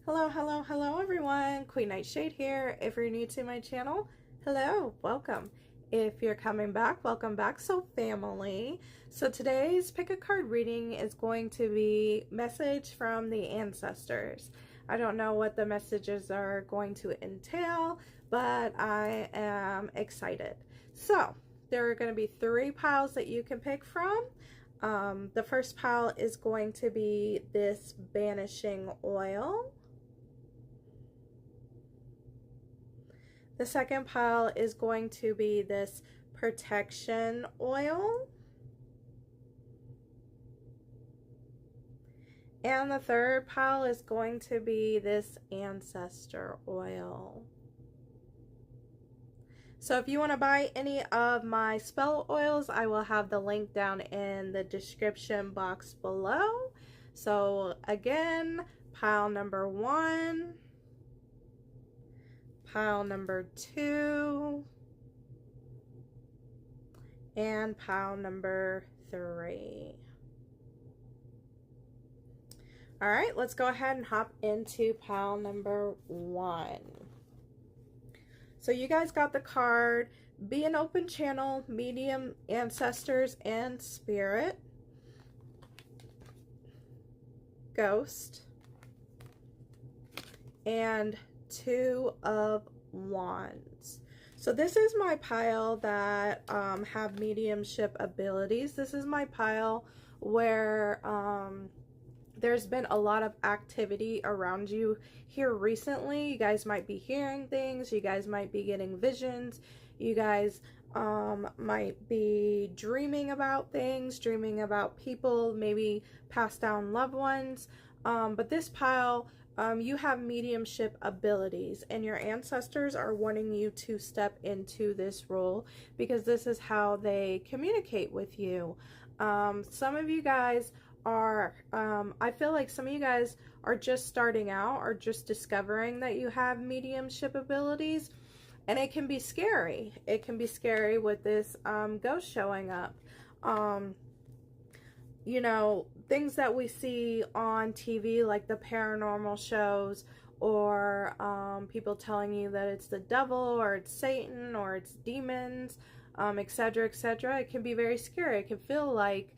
Hello everyone. Queen Nightshade here. If you're new to my channel, hello, welcome. If you're coming back, welcome back, so family. So today's pick a card reading is going to be message from the ancestors. I don't know what the messages are going to entail, but I am excited. So there are going to be 3 piles that you can pick from. The first pile is going to be this banishing oil. The second pile is going to be this protection oil. And the third pile is going to be this ancestor oil. So if you want to buy any of my spell oils, I will have the link down in the description box below. So again, pile number 1, pile number 2, and pile number 3. All right, let's go ahead and hop into pile number 1. So you guys got the card, be an open channel, medium, ancestors, and spirit, ghost, and 2 of Wands. So this is my pile that have mediumship abilities. This is my pile where there's been a lot of activity around you here recently. You guys might be hearing things, you guys might be getting visions, you guys might be dreaming about things, dreaming about people, maybe passed down loved ones. But this pile, you have mediumship abilities, and your ancestors are wanting you to step into this role because this is how they communicate with you. Some of you guys are, I feel like some of you guys are just starting out or just discovering that you have mediumship abilities, and it can be scary. It can be scary with this ghost showing up. You know, things that we see on TV, like the paranormal shows, or people telling you that it's the devil, or it's Satan, or it's demons, etc., etc. It can be very scary. It can feel like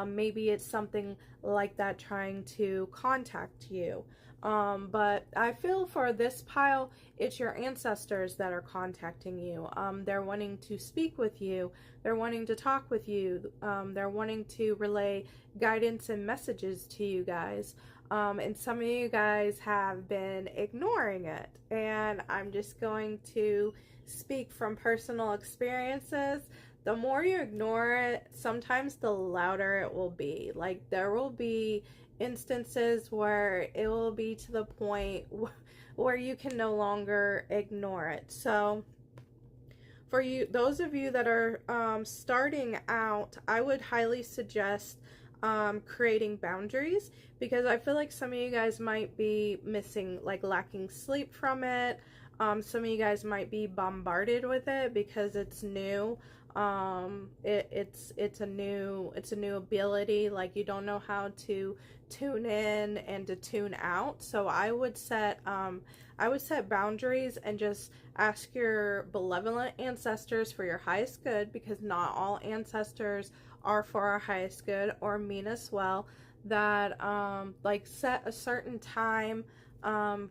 maybe it's something like that trying to contact you. But I feel for this pile, it's your ancestors that are contacting you. They're wanting to speak with you. They're wanting to talk with you. They're wanting to relay guidance and messages to you guys. And some of you guys have been ignoring it. And I'm just going to speak from personal experiences. The more you ignore it, sometimes the louder it will be. Like, there will be instances where it will be to the point where you can no longer ignore it. So for you, those of you that are starting out, I would highly suggest creating boundaries, because I feel like some of you guys might be missing, like lacking sleep from it. Some of you guys might be bombarded with it because it's new. It's a new ability. Like, you don't know how to tune in and to tune out. So I would set boundaries and just ask your benevolent ancestors for your highest good, because not all ancestors are for our highest good or mean us well. That like, set a certain time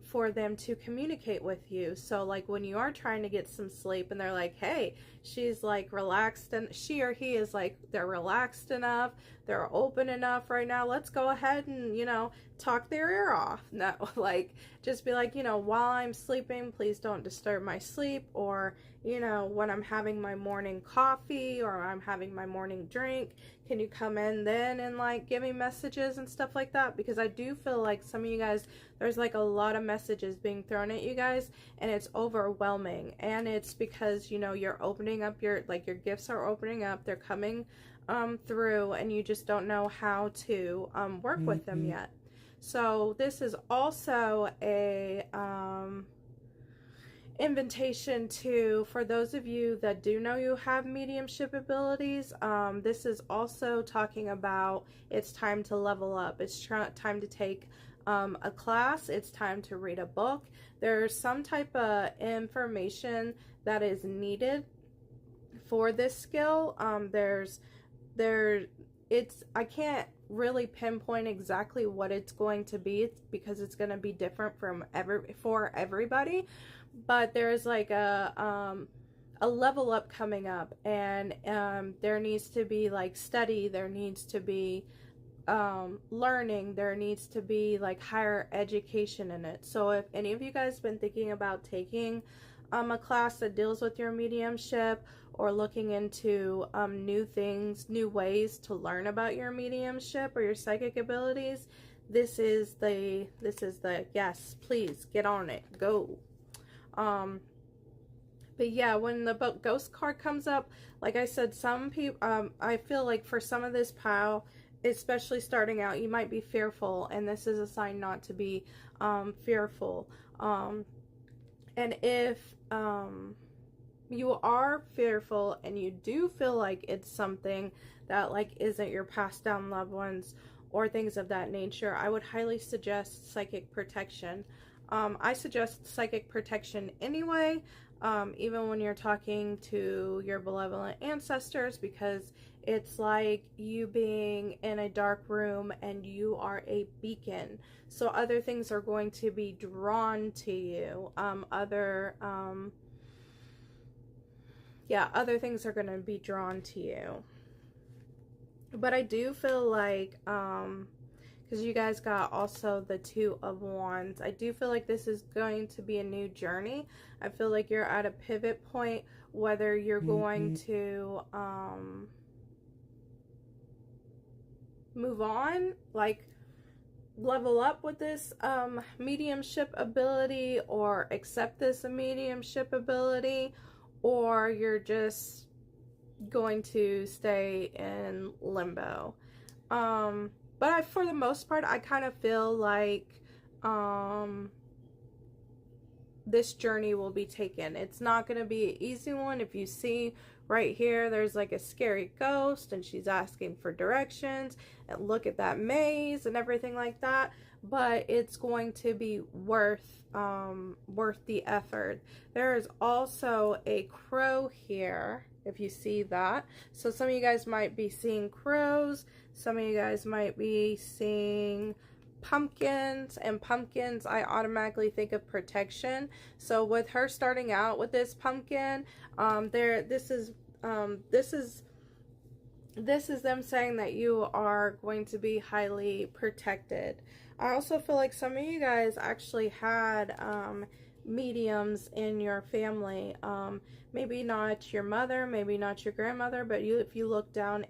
for them to communicate with you. So like, when you are trying to get some sleep and they're like, hey, she's like relaxed, and she or he is like, they're relaxed enough, they're open enough right now, let's go ahead and, you know, talk their ear off. No, like, just be like, you know, while I'm sleeping, please don't disturb my sleep. Or, you know, when I'm having my morning coffee or I'm having my morning drink, can you come in then and like give me messages and stuff like that? Because I do feel like some of you guys, there's like a lot of messages being thrown at you guys, and it's overwhelming. And it's because, you know, you're opening up your, like, your gifts are opening up, they're coming through, and you just don't know how to work with them yet. So this is also a invitation to, for those of you that do know you have mediumship abilities, this is also talking about it's time to level up. It's time to take a class, it's time to read a book. There's some type of information that is needed for this skill. I can't really pinpoint exactly what it's going to be because it's going to be different for everybody, but there's like a level up coming up, and there needs to be like study, there needs to be learning, there needs to be like higher education in it. So if any of you guys been thinking about taking a class that deals with your mediumship, or looking into new things, new ways to learn about your mediumship or your psychic abilities, this is the yes, please get on it, go. But yeah, when the ghost card comes up, like I said, some people, I feel like for some of this pile, especially starting out, you might be fearful, and this is a sign not to be fearful. And if you are fearful and you do feel like it's something that like isn't your passed down loved ones or things of that nature, I would highly suggest psychic protection. I suggest psychic protection anyway, even when you're talking to your benevolent ancestors, because it's like you being in a dark room and you are a beacon. So other things are going to be drawn to you. Other things are going to be drawn to you. But I do feel like, because you guys got also the Two of Wands, I do feel like this is going to be a new journey. I feel like you're at a pivot point, whether you're going to move on, like level up with this mediumship ability, or accept this mediumship ability, or you're just going to stay in limbo. But for the most part, I kind of feel like this journey will be taken. It's not going to be an easy one. If you see right here, there's like a scary ghost and she's asking for directions, and look at that maze and everything like that. But it's going to be worth the effort. There is also a crow here, if you see that. So some of you guys might be seeing crows, some of you guys might be seeing pumpkins, and pumpkins, I automatically think of protection. So with her starting out with this pumpkin, this is them saying that you are going to be highly protected. I also feel like some of you guys actually had mediums in your family. Maybe not your mother, maybe not your grandmother, but if you look down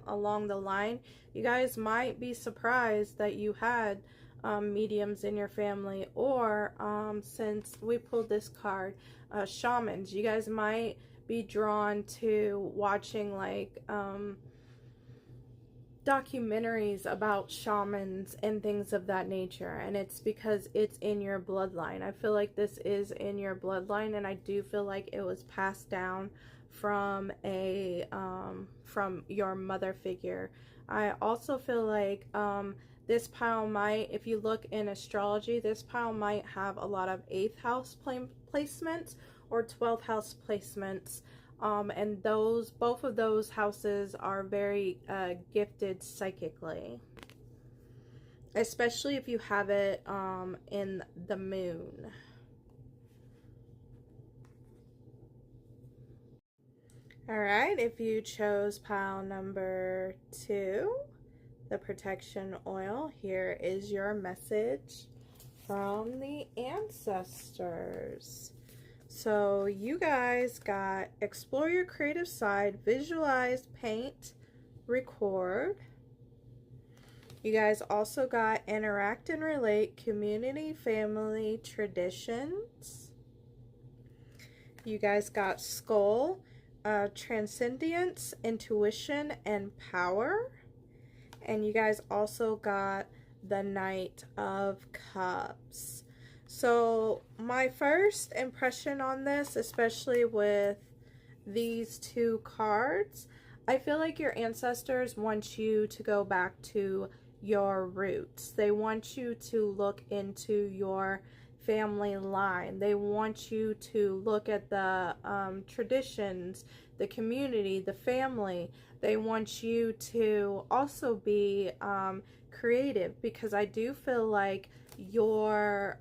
along the line, you guys might be surprised that you had mediums in your family. Or since we pulled this card, shamans, you guys might be drawn to watching like documentaries about shamans and things of that nature, and it's because it's in your bloodline. I feel like this is in your bloodline, and I do feel like it was passed down from from your mother figure. I also feel like this pile might, if you look in astrology, this pile might have a lot of 8th house placements or 12th house placements. And both of those houses are very gifted psychically, especially if you have it in the moon. All right, if you chose pile number 2, the protection oil, here is your message from the ancestors. So you guys got explore your creative side, visualize, paint, record. You guys also got interact and relate, community, family, traditions. You guys got skull, transcendence, intuition, and power. And you guys also got the Knight of Cups. So my first impression on this, especially with these 2 cards, I feel like your ancestors want you to go back to your roots. They want you to look into your family line. They want you to look at the traditions, the community, the family. They want you to also be creative, because I do feel like your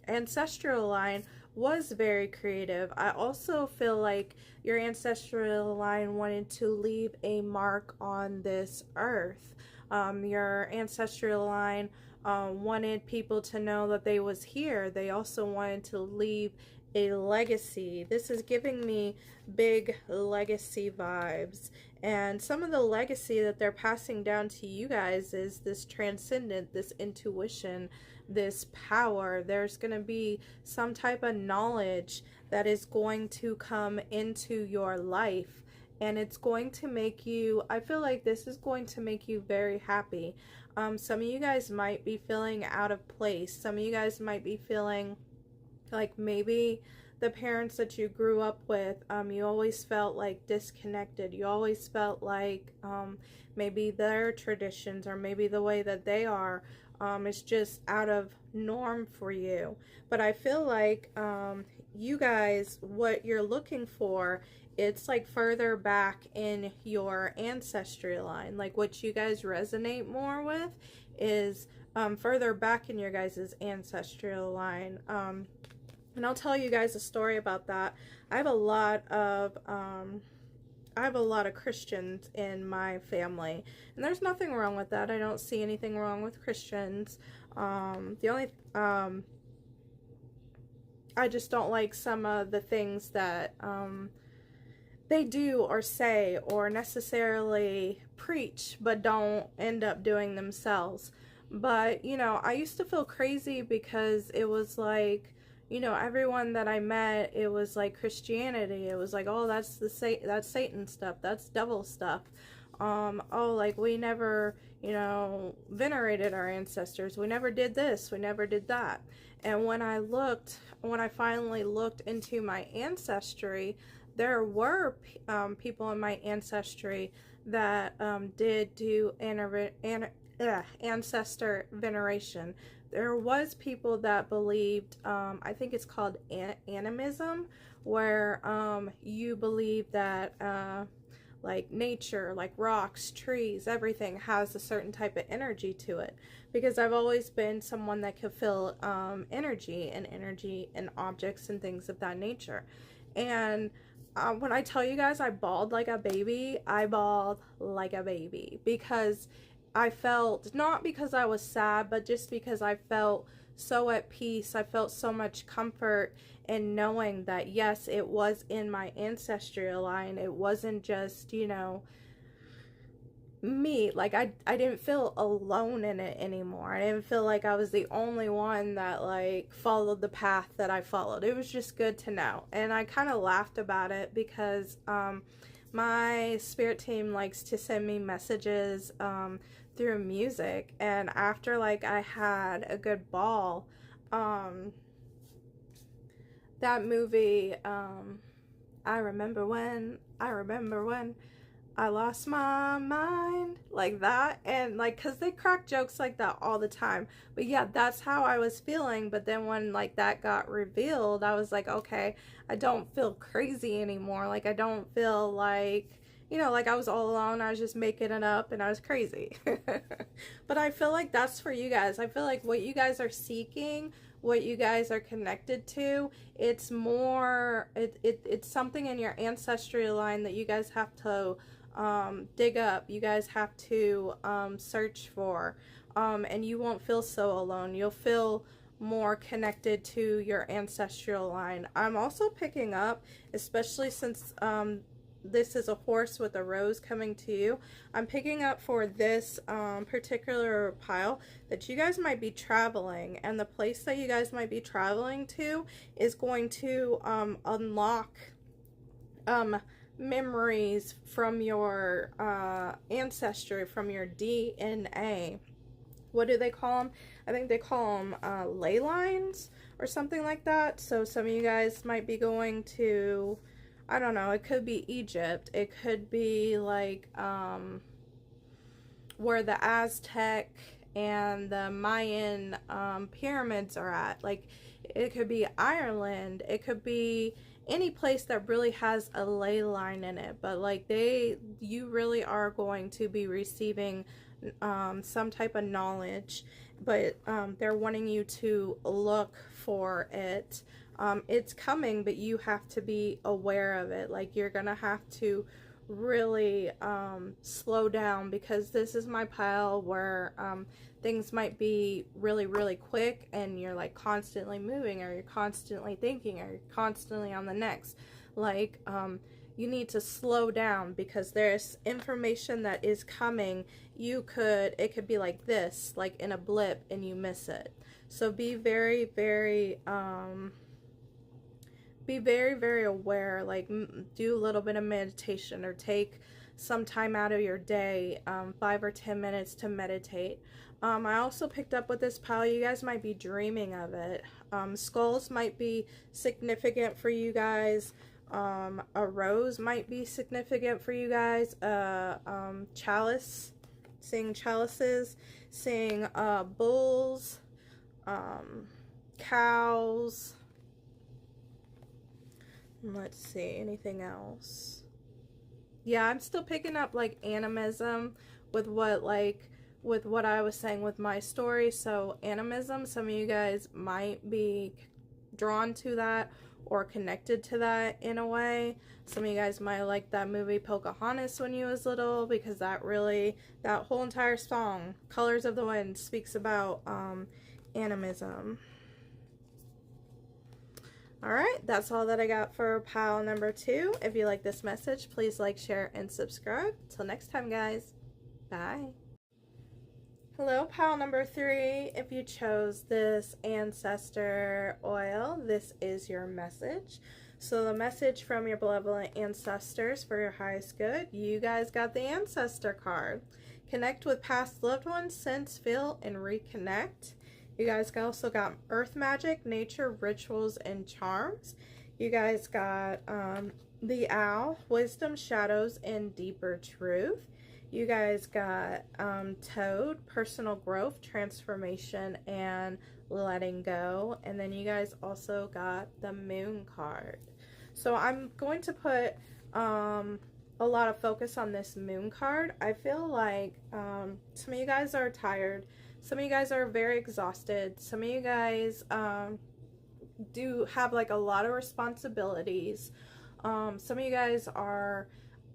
ancestral line was very creative. I also feel like your ancestral line wanted to leave a mark on this earth. Your ancestral line wanted people to know that they was here. They also wanted to leave a legacy. This is giving me big legacy vibes. And some of the legacy that they're passing down to you guys is this transcendent, this intuition, this power. There's going to be some type of knowledge that is going to come into your life. And it's going to make you, I feel like this is going to make you very happy. Some of you guys might be feeling out of place. Some of you guys might be feeling like maybe the parents that you grew up with, you always felt like disconnected. You always felt like maybe their traditions or maybe the way that they are is just out of norm for you. But I feel like you guys, what you're looking for, it's like further back in your ancestry line. Like what you guys resonate more with is further back in your guys' ancestral line. And I'll tell you guys a story about that. I have a lot of Christians in my family, and there's nothing wrong with that. I don't see anything wrong with Christians. The only I just don't like some of the things that they do or say or necessarily preach but don't end up doing themselves. But you know, I used to feel crazy because it was like, you know, everyone that I met, it was like Christianity. It was like, oh, that's Satan stuff, that's devil stuff. Oh, like we never, you know, venerated our ancestors. We never did this, we never did that. And when I finally looked into my ancestry, there were people in my ancestry that did do ancestor veneration. There was people that believed, I think it's called animism, where you believe that like nature, like rocks, trees, everything has a certain type of energy to it. Because I've always been someone that could feel energy in objects and things of that nature. And when I tell you guys I bawled like a baby, I bawled like a baby, because I felt, not because I was sad, but just because I felt so at peace. I felt so much comfort in knowing that, yes, it was in my ancestral line. It wasn't just, you know, me. Like, I didn't feel alone in it anymore. I didn't feel like I was the only one that, like, followed the path that I followed. It was just good to know. And I kind of laughed about it because my spirit team likes to send me messages through music, and after like I had a good ball, that movie, I remember when I lost my mind, like that. And like, cause they crack jokes like that all the time, but yeah, that's how I was feeling. But then when like that got revealed, I was like, okay, I don't feel crazy anymore. Like I don't feel like, you know, like I was all alone. I was just making it up and I was crazy. But I feel like that's for you guys. I feel like what you guys are seeking, what you guys are connected to, it's more, it's something in your ancestral line that you guys have to dig up. You guys have to search for, and you won't feel so alone. You'll feel more connected to your ancestral line. I'm also picking up, especially since this is a horse with a rose coming to you, I'm picking up for this particular pile that you guys might be traveling, and the place that you guys might be traveling to is going to unlock memories from your ancestry, from your DNA. What do they call them? I think they call them ley lines or something like that. So some of you guys might be going to, I don't know, it could be Egypt, it could be like where the Aztec and the Mayan pyramids are at. Like, it could be Ireland, it could be any place that really has a ley line in it, but like you really are going to be receiving some type of knowledge, but they're wanting you to look for it. It's coming, but you have to be aware of it. Like, you're gonna have to really slow down, because this is my pile where things might be really, really quick, and you're like constantly moving, or you're constantly thinking, or you're constantly on the next. Like, you need to slow down, because there's information that is coming. It could be like this, like in a blip, and you miss it. So be very, very very aware. Like, do a little bit of meditation, or take some time out of your day, 5 or 10 minutes to meditate. I also picked up with this pile, you guys might be dreaming of it. Skulls might be significant for you guys. A rose might be significant for you guys. Chalice, seeing chalices, seeing bulls, cows. Let's see, anything else? Yeah, I'm still picking up like animism with what I was saying with my story. So animism, some of you guys might be drawn to that or connected to that in a way. Some of you guys might like that movie Pocahontas when you was little, because that whole entire song, Colors of the Wind, speaks about animism. Alright, that's all that I got for pile number 2. If you like this message, please like, share, and subscribe. Till next time, guys. Bye. Hello, pile number 3. If you chose this ancestor oil, this is your message. So the message from your benevolent ancestors for your highest good, you guys got the Ancestor card. Connect with past loved ones, sense, feel, and reconnect. You guys also got earth magic, nature, rituals, and charms. You guys got the owl, wisdom, shadows, and deeper truth. You guys got toad, personal growth, transformation, and letting go. And then you guys also got the moon card. So I'm going to put a lot of focus on this moon card. I feel like some of you guys are tired. Some of you guys are very exhausted. Some of you guys do have like a lot of responsibilities. Some of you guys are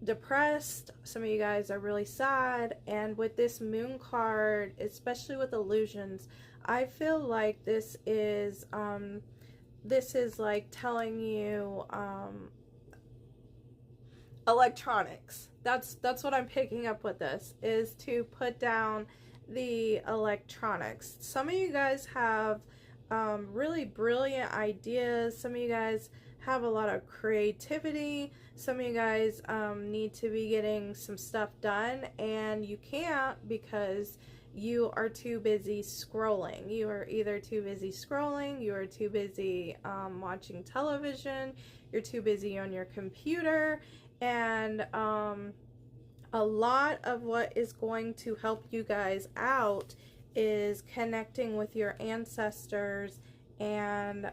depressed. Some of you guys are really sad. And with this moon card, especially with illusions, I feel like this is like telling you electronics. That's what I'm picking up with this, is to put down the electronics. Some of you guys have really brilliant ideas. Some of you guys have a lot of creativity. Some of you guys need to be getting some stuff done, and you can't because you are too busy scrolling. You are either too busy scrolling, you are too busy watching television, you're too busy on your computer, and a lot of what is going to help you guys out is connecting with your ancestors and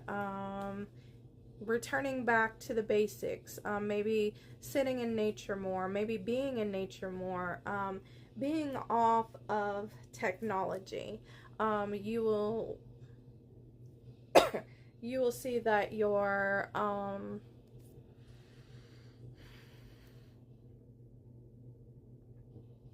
returning back to the basics. Maybe sitting in nature more, maybe being in nature more, being off of technology. You will see that your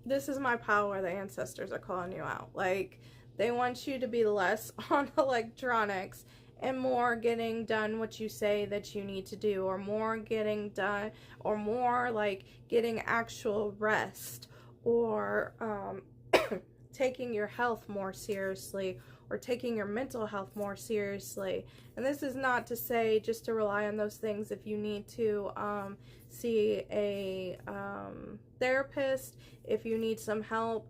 this is my pile where the ancestors are calling you out. Like, they want you to be less on electronics and more getting done what you say that you need to do, or more getting done, or more like getting actual rest, or taking your health more seriously, or taking your mental health more seriously. And this is not to say just to rely on those things. If you need to see a therapist, if you need some help,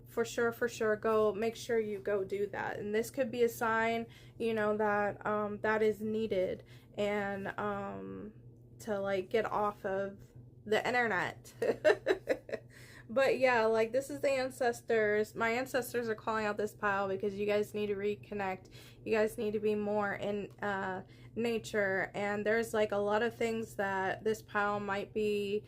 for sure, go make sure you go do that. And this could be a sign, you know, that that is needed, and to like get off of the internet. But yeah, like, this is the ancestors. My ancestors are calling out this pile because you guys need to reconnect. You guys need to be more in nature. And there's like a lot of things that this pile might be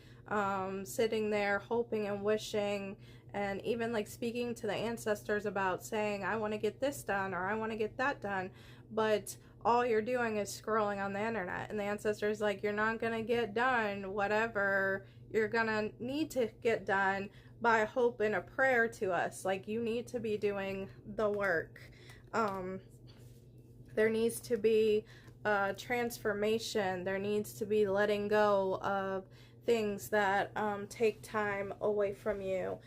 sitting there hoping and wishing, and even like speaking to the ancestors about saying, I want to get this done or I want to get that done. But all you're doing is scrolling on the internet, and the ancestors like, you're not gonna get done whatever you're gonna need to get done by hope and a prayer to us. Like, you need to be doing the work. There needs to be transformation. There needs to be letting go of things that take time away from you.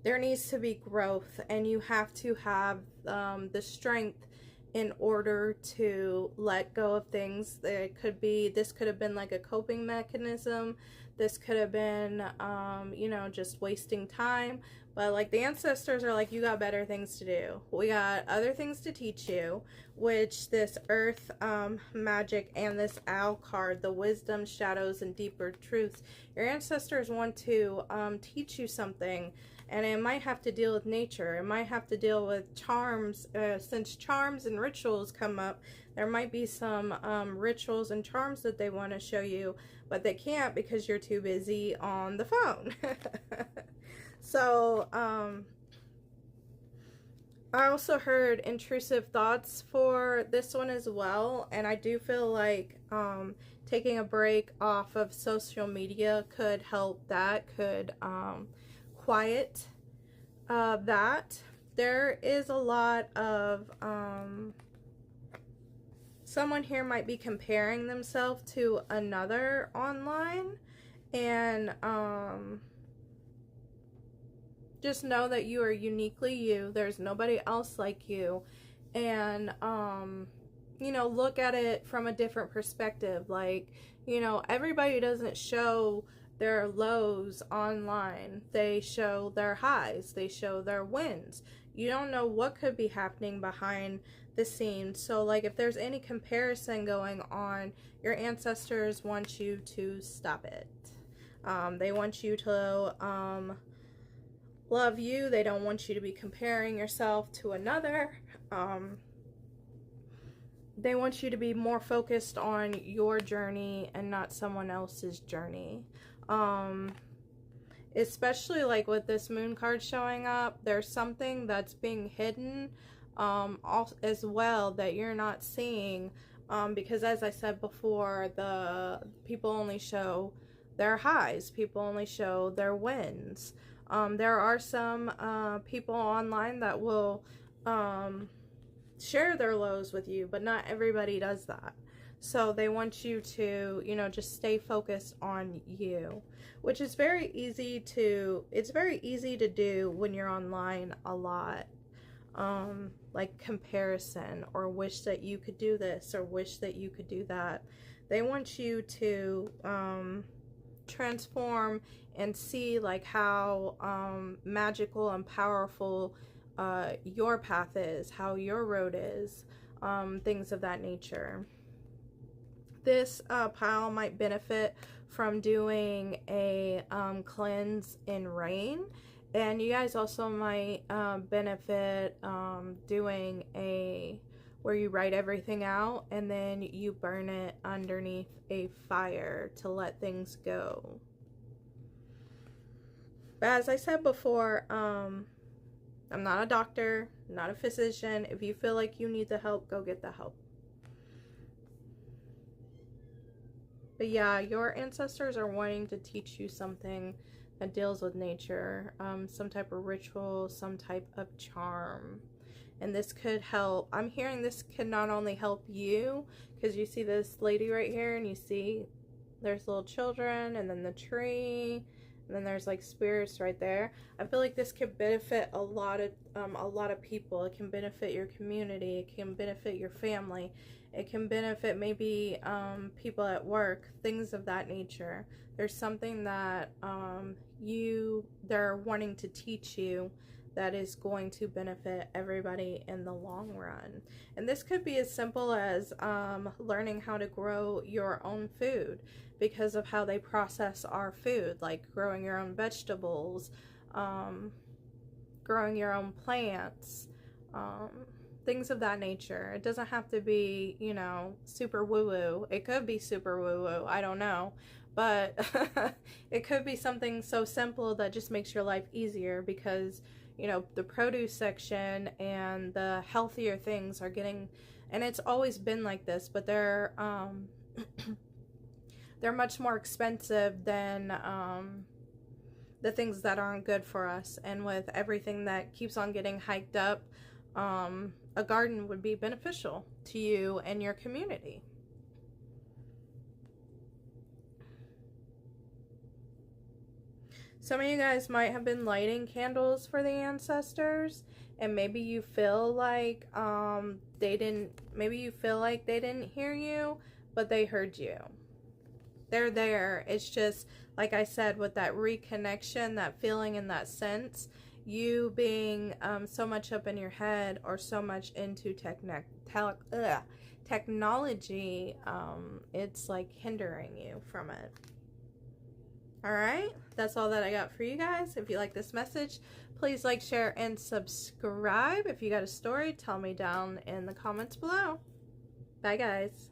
There needs to be growth, and you have to have the strength in order to let go of things. This could have been like a coping mechanism. This could have been, you know, just wasting time. But like, the ancestors are like, you got better things to do. We got other things to teach you, which this earth magic and this owl card, the wisdom, shadows, and deeper truths. Your ancestors want to teach you something. And it might have to deal with nature. It might have to deal with charms. Since charms and rituals come up, there might be some rituals and charms that they want to show you, but they can't because you're too busy on the phone. So, I also heard intrusive thoughts for this one as well. And I do feel like taking a break off of social media could help that, could quiet that. There is a lot of someone here might be comparing themselves to another online, and just know that you are uniquely you. There's nobody else like you. And you know, look at it from a different perspective. Like, you know, everybody doesn't show their lows online. They show their highs. They show their wins. You don't know what could be happening behind the scenes. So like, if there's any comparison going on, your ancestors want you to stop it. They want you to love you. They don't want you to be comparing yourself to another. They want you to be more focused on your journey and not someone else's journey. Especially like with this moon card showing up, there's something that's being hidden as well that you're not seeing, because as I said before, the people only show their highs, people only show their wins. There are some people online that will share their lows with you, but not everybody does that. So they want you to, you know, just stay focused on you, which is very easy to, it's very easy to do when you're online a lot. Like comparison, or wish that you could do this, or wish that you could do that. They want you to transform and see like how magical and powerful your path is, how your road is, things of that nature. This pile might benefit from doing a cleanse in rain, and you guys also might benefit doing a where you write everything out and then you burn it underneath a fire to let things go. But as I said before, I'm not a doctor, not a physician. If you feel like you need the help, go get the help. But yeah, your ancestors are wanting to teach you something that deals with nature, some type of ritual, some type of charm. And this could help. I'm hearing this can not only help you, because you see this lady right here, and you see there's little children, and then the tree, and then there's like spirits right there. I feel like this could benefit a lot of people. It can benefit your community. It can benefit your family. It can benefit maybe people at work, things of that nature. There's something that they're wanting to teach you that is going to benefit everybody in the long run. And this could be as simple as learning how to grow your own food because of how they process our food, like growing your own vegetables, growing your own plants, things of that nature. It doesn't have to be, you know, super woo-woo. It could be super woo-woo, I don't know. But it could be something so simple that just makes your life easier because, you know, the produce section and the healthier things are getting, and it's always been like this, but they're they're much more expensive than the things that aren't good for us. And with everything that keeps on getting hiked up, a garden would be beneficial to you and your community. Some of you guys might have been lighting candles for the ancestors, and maybe you feel like they didn't hear you, but they heard you. They're there. It's just, like I said, with that reconnection, that feeling and that sense, you being so much up in your head or so much into technology, it's like hindering you from it. Alright, that's all that I got for you guys. If you like this message, please like, share, and subscribe. If you got a story, tell me down in the comments below. Bye, guys.